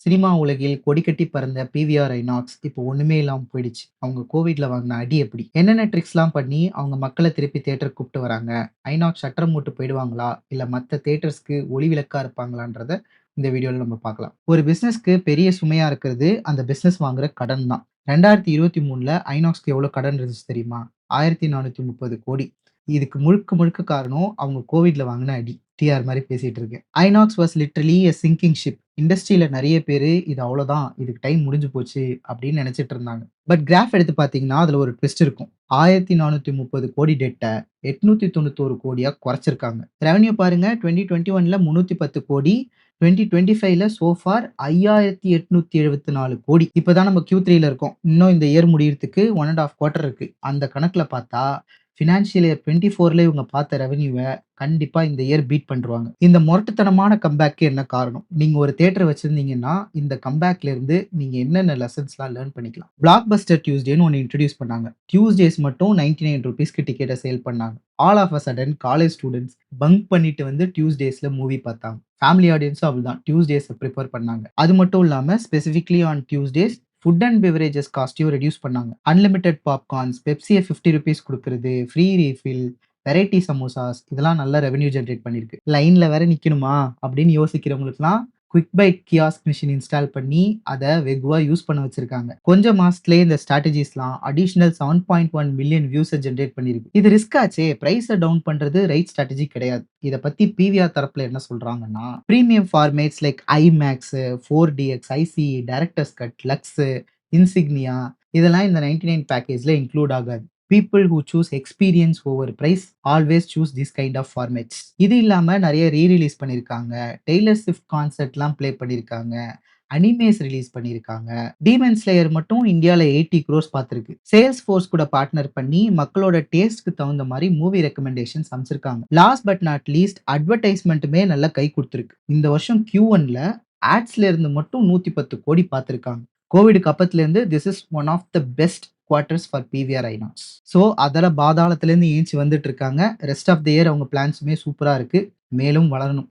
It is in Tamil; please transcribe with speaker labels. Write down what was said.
Speaker 1: சினிமா உலகில் கொடிகட்டி பறந்த பிவிஆர் ஐநாக்ஸ் இப்போ ஒண்ணுமே இல்லாம போயிடுச்சு. அவங்க கோவிட்ல வாங்கின அடி எப்படி? என்னென்ன ட்ரிக்ஸ்லாம் பண்ணி அவங்க மக்கள திருப்பி தியேட்டருக்கு கூப்பிட்டு வராங்க? ஐநாக்ஸ் ஷட்டர் மூட்டு போயிடுவாங்களா? இல்ல மத்த தியேட்டர்ஸ்க்கு ஒளி விளக்கா இருப்பாங்களான்றத இந்த வீடியோல நம்ம பார்க்கலாம். ஒரு பிசினஸ்க்கு பெரிய சுமையா இருக்கிறது அந்த பிசினஸ் வாங்குற கடன் தான். 2023ல ஐநாக்ஸ்க்கு எவ்வளவு கடன் இருந்துச்சு தெரியுமா? 1430 கோடி. இதுக்கு முழுக்க முழுக்க காரணம் அவங்க கோவிட்ல வாங்கின அடி. டிஆர் மாரி பேசிட்டு இருக்கேன். INOX was literally a sinking ship. இண்டஸ்ட்ரியில நெறைய பேரு இது அவ்வளோதான். இதுக்கு டைம் முடிஞ்சு போச்சு அப்படின்னு நெனைச்சிட்டு இருந்தாங்க. பட் கிராஃப் எடுத்து பார்த்தீங்கன்னா, அதுல ஒரு ட்விஸ்ட் இருக்கும். 1430 கோடி டெட்ட 891 கோடியா குறைச்சிருக்காங்க. ரெவென்யூ பாருங்க 2021ல 310 கோடி, 2025ல சோ ஃபார் 5874 கோடி. இப்ப தான் நம்ம Q3ல இருக்கோம். இன்னும் இந்த இயர் முடியறதுக்கு 1 1/2 குவார்ட்டர் இருக்கு. அந்த கணக்குல பார்த்தா ஃபினான்ஷியல் இயர் 24ல இவங்க பார்த்த ரெவென்யூவ கண்டிப்பா இந்த இயர் பீட் பண்ணிருவாங்க. இந்த முரட்டுத்தனமான கம்பேக்க்கு என்ன காரணம்? நீங்க ஒரு தியேட்டர் வச்சிருந்தீங்கன்னா, இந்த கம்பேக்ல இருந்து நீங்க என்னென்ன லெசன்ஸ்லாம் லேர்ன் பண்ணிக்கலாம்? பிளாக்பஸ்டர் டியூஸ்டேன்னு ஒண்ணு இன்ட்ரோடியூஸ் பண்ணாங்க. டியூஸ்டேஸ் மட்டும் ₹99க்கு டிக்கெட்ட சேல் பண்ணாங்க. All of a sudden college students bunk பண்ணிட்டு வந்து டியூஸ்டேஸ்ல மூவி பார்த்தாங்க. ஃபேமிலி ஆடியன்ஸும் அப்படிதான். டியூஸ்டேஸ பிரிஃபர் பண்ணாங்க. அது மட்டும் இல்லாம specifically on Tuesdays food and beverages காஸ்ட்டையும் ரெடியூஸ் பண்ணாங்க. அன்லிமிட்டட் பாப்கார்ன்ஸ், பெப்சிய ₹50 குடுக்குறது, ஃப்ரீ ரீஃபில், வெரைட்டி சமோசாஸ் இதெல்லாம் நல்ல ரெவென்யூ ஜெனரேட் பண்ணியிருக்கு. லைன்ல வேற நிக்கணுமா அப்படின்னு யோசிக்கிறவங்களுக்குலாம் quick bite kiosk machine install பண்ணி அத வெகுவா யூஸ் பண்ண வச்சிருக்காங்க. கொஞ்சம் மாசத்துலயே இந்த ஸ்ட்ராட்டஜிஸ்லாம் அடிஷனல் 7.1 மில்லியன் வியூஸ ஜெனரேட் பண்ணியிருக்கு. இது ரிஸ்க் ஆச்சே. பிரைஸ டவுன் பண்றது ரைட் ஸ்ட்ராட்டஜி கிடையாது. இத பத்தி பிவிஆர் தரப்புல என்ன சொல்றாங்கன்னா, premium formats like IMAX, 4DX, ICE, director's cut, Lux, Insignia இதெல்லாம் இந்த 99 பேக்கேஜ்ல இன்க்ளூட் ஆகாது. People who choose experience over price always choose this kind of formats. இது இல்லாம நெறைய ரிலீஸ் பண்ணியிருக்காங்க. டெய்லர் ஸ்விஃப்ட் கான்சர்ட்லாம் ப்ளே பண்ணியிருக்காங்க. அனிமேஸ் ரிலீஸ் பண்ணியிருக்காங்க. டீமன் ஸ்லேயர் மட்டும் இந்தியால 80 க்ரோர்ஸ் பார்த்திருக்கு. சேல்ஸ் ஃபோர்ஸ் கூட பார்ட்னர் பண்ணி மக்களோட டேஸ்ட்க்கு தகுந்த மாரி மூவி ரெக்கமெண்டேஷன்ஸ் அனுப்பிச்சிருக்காங்க. லாஸ்ட் பட் நாட் லீஸ்ட் அட்வர்டைஸ்மென்ட்டுமே நல்லா கை குடுத்திருக்கு. இந்த வருஷம் Q1ல ஆட்ஸ்ல இருந்து மட்டும் 110 கோடி பார்த்திருக்காங்க. கோவிட்க்கு அப்பத்துல இருந்து this is one of the best quarters for PVR INOX. So அதல பாதாளத்துல இருந்து எந்திச்சு வந்துட்டு இருக்காங்க. ரெஸ்ட் ஆஃப் த இயர் அவங்க பிளான்ஸுமே சூப்பரா இருக்கு. மேலும் வளரணும்.